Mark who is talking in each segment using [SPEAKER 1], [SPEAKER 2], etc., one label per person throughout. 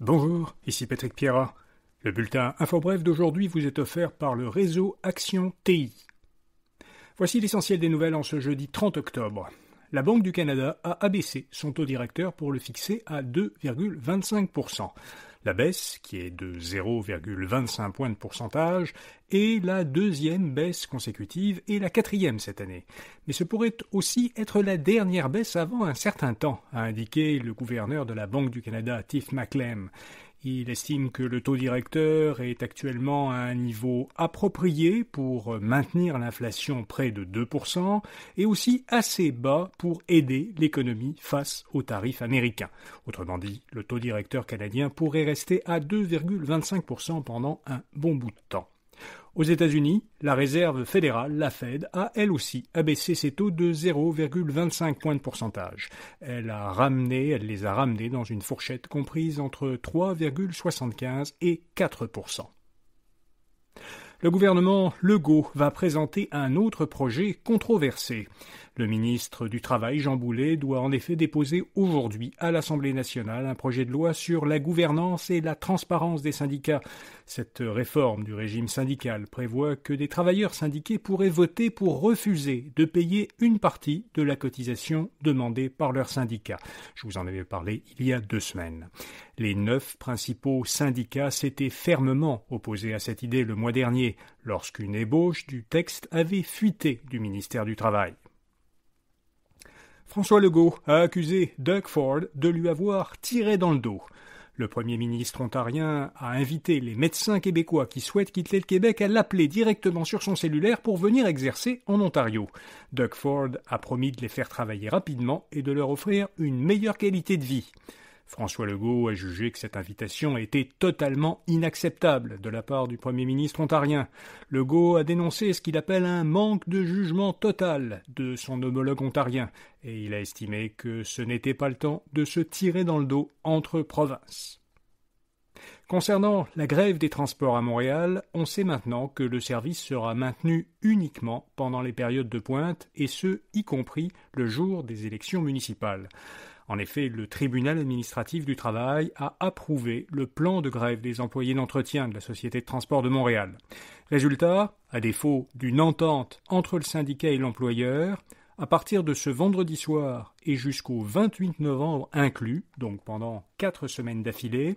[SPEAKER 1] Bonjour, ici Patrick Pierrat. Le bulletin InfoBref d'aujourd'hui vous est offert par le réseau Action TI. Voici l'essentiel des nouvelles en ce jeudi 30 octobre. La Banque du Canada a abaissé son taux directeur pour le fixer à 2,25%. La baisse, qui est de 0,25 points de pourcentage, est la deuxième baisse consécutive et la quatrième cette année. Mais ce pourrait aussi être la dernière baisse avant un certain temps, a indiqué le gouverneur de la Banque du Canada, Tiff Macklem. Il estime que le taux directeur est actuellement à un niveau approprié pour maintenir l'inflation près de 2% et aussi assez bas pour aider l'économie face aux tarifs américains. Autrement dit, le taux directeur canadien pourrait rester à 2,25% pendant un bon bout de temps. Aux États-Unis, la Réserve fédérale, la Fed, a elle aussi abaissé ses taux de 0,25 points de pourcentage. Elle les a ramenés dans une fourchette comprise entre 3,75 et 4%. Le gouvernement Legault va présenter un autre projet controversé. Le ministre du Travail, Jean Boulet, doit en effet déposer aujourd'hui à l'Assemblée nationale un projet de loi sur la gouvernance et la transparence des syndicats. Cette réforme du régime syndical prévoit que des travailleurs syndiqués pourraient voter pour refuser de payer une partie de la cotisation demandée par leur syndicat. Je vous en avais parlé il y a 2 semaines. Les 9 principaux syndicats s'étaient fermement opposés à cette idée le mois dernier, lorsqu'une ébauche du texte avait fuité du ministère du Travail. François Legault a accusé Doug Ford de lui avoir tiré dans le dos. Le premier ministre ontarien a invité les médecins québécois qui souhaitent quitter le Québec à l'appeler directement sur son cellulaire pour venir exercer en Ontario. Doug Ford a promis de les faire travailler rapidement et de leur offrir une meilleure qualité de vie. François Legault a jugé que cette invitation était totalement inacceptable de la part du Premier ministre ontarien. Legault a dénoncé ce qu'il appelle un manque de jugement total de son homologue ontarien, et il a estimé que ce n'était pas le temps de se tirer dans le dos entre provinces. Concernant la grève des transports à Montréal, on sait maintenant que le service sera maintenu uniquement pendant les périodes de pointe, et ce, y compris le jour des élections municipales. En effet, le tribunal administratif du travail a approuvé le plan de grève des employés d'entretien de la Société de transport de Montréal. Résultat, à défaut d'une entente entre le syndicat et l'employeur, à partir de ce vendredi soir et jusqu'au 28 novembre inclus, donc pendant 4 semaines d'affilée,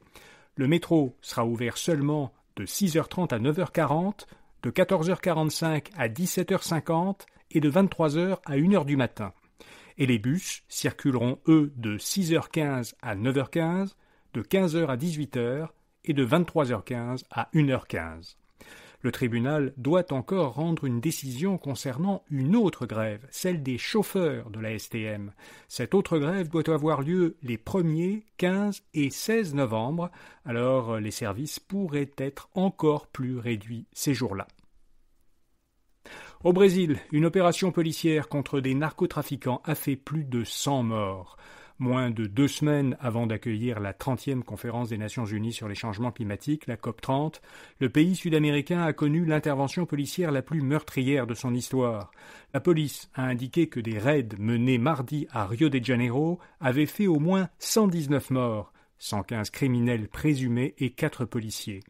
[SPEAKER 1] le métro sera ouvert seulement de 6h30 à 9h40, de 14h45 à 17h50 et de 23h à 1h du matin. Et les bus circuleront, eux, de 6h15 à 9h15, de 15h à 18h et de 23h15 à 1h15. Le tribunal doit encore rendre une décision concernant une autre grève, celle des chauffeurs de la STM. Cette autre grève doit avoir lieu les 1er, 15 et 16 novembre, alors les services pourraient être encore plus réduits ces jours-là. Au Brésil, une opération policière contre des narcotrafiquants a fait plus de 100 morts. Moins de 2 semaines avant d'accueillir la 30e conférence des Nations Unies sur les changements climatiques, la COP30, le pays sud-américain a connu l'intervention policière la plus meurtrière de son histoire. La police a indiqué que des raids menés mardi à Rio de Janeiro avaient fait au moins 119 morts, 115 criminels présumés et 4 policiers.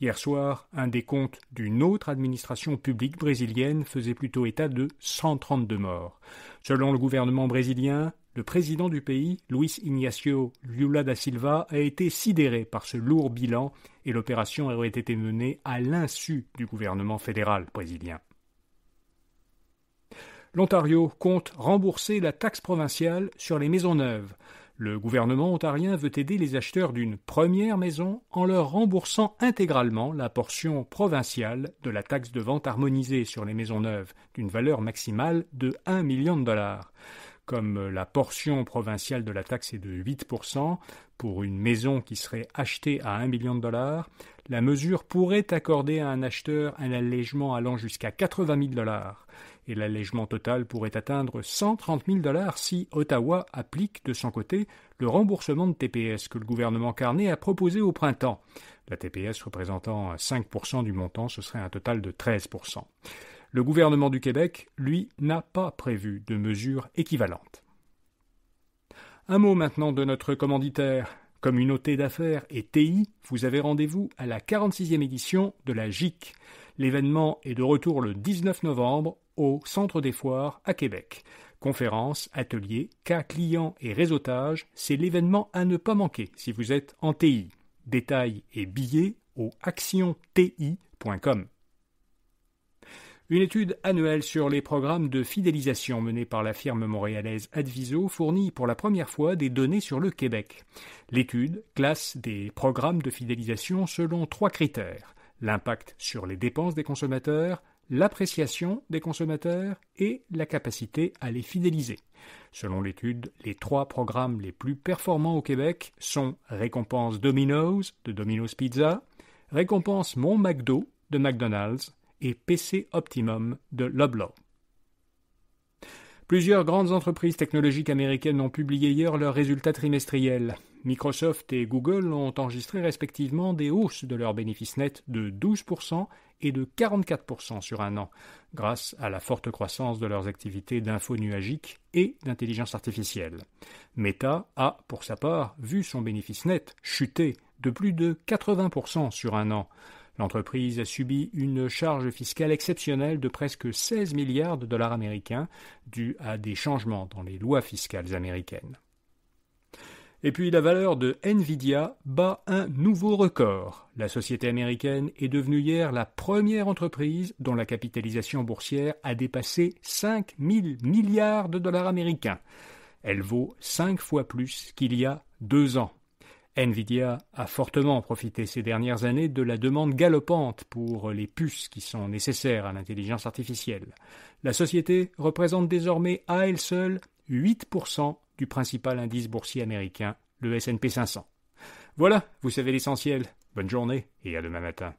[SPEAKER 1] Hier soir, un décompte d'une autre administration publique brésilienne faisait plutôt état de 132 morts. Selon le gouvernement brésilien, le président du pays, Luiz Inácio Lula da Silva, a été sidéré par ce lourd bilan et l'opération aurait été menée à l'insu du gouvernement fédéral brésilien. L'Ontario compte rembourser la taxe provinciale sur les maisons neuves. Le gouvernement ontarien veut aider les acheteurs d'une première maison en leur remboursant intégralement la portion provinciale de la taxe de vente harmonisée sur les maisons neuves, d'une valeur maximale de 1 million de dollars. Comme la portion provinciale de la taxe est de 8%, pour une maison qui serait achetée à 1 million de dollars, la mesure pourrait accorder à un acheteur un allègement allant jusqu'à 80 000 dollars. Et l'allègement total pourrait atteindre 130 000 dollars si Ottawa applique de son côté le remboursement de TPS que le gouvernement Carney a proposé au printemps. La TPS représentant 5% du montant, ce serait un total de 13%. Le gouvernement du Québec, lui, n'a pas prévu de mesures équivalentes. Un mot maintenant de notre commanditaire. communauté d'affaires et TI, vous avez rendez-vous à la 46e édition de la JIC. L'événement est de retour le 19 novembre au Centre des Foires à Québec. Conférences, ateliers, cas clients et réseautage, c'est l'événement à ne pas manquer si vous êtes en TI. Détails et billets au actionti.com. Une étude annuelle sur les programmes de fidélisation menée par la firme montréalaise Adviso fournit pour la première fois des données sur le Québec. L'étude classe des programmes de fidélisation selon 3 critères: l'impact sur les dépenses des consommateurs, l'appréciation des consommateurs et la capacité à les fidéliser. Selon l'étude, les 3 programmes les plus performants au Québec sont Récompense Domino's de Domino's Pizza, Récompense Mon McDo de McDonald's et PC Optimum de Loblaw. Plusieurs grandes entreprises technologiques américaines ont publié hier leurs résultats trimestriels. Microsoft et Google ont enregistré respectivement des hausses de leurs bénéfices nets de 12% et de 44% sur un an, grâce à la forte croissance de leurs activités d'info nuagique et d'intelligence artificielle. Meta a, pour sa part, vu son bénéfice net chuter de plus de 80% sur un an. L'entreprise a subi une charge fiscale exceptionnelle de presque 16 milliards de dollars américains due à des changements dans les lois fiscales américaines. Et puis la valeur de Nvidia bat un nouveau record. La société américaine est devenue hier la première entreprise dont la capitalisation boursière a dépassé 5 000 milliards de dollars américains. Elle vaut 5 fois plus qu'il y a 2 ans. Nvidia a fortement profité ces dernières années de la demande galopante pour les puces qui sont nécessaires à l'intelligence artificielle. La société représente désormais à elle seule 8% du principal indice boursier américain, le S&P 500. Voilà, vous savez l'essentiel. Bonne journée et à demain matin.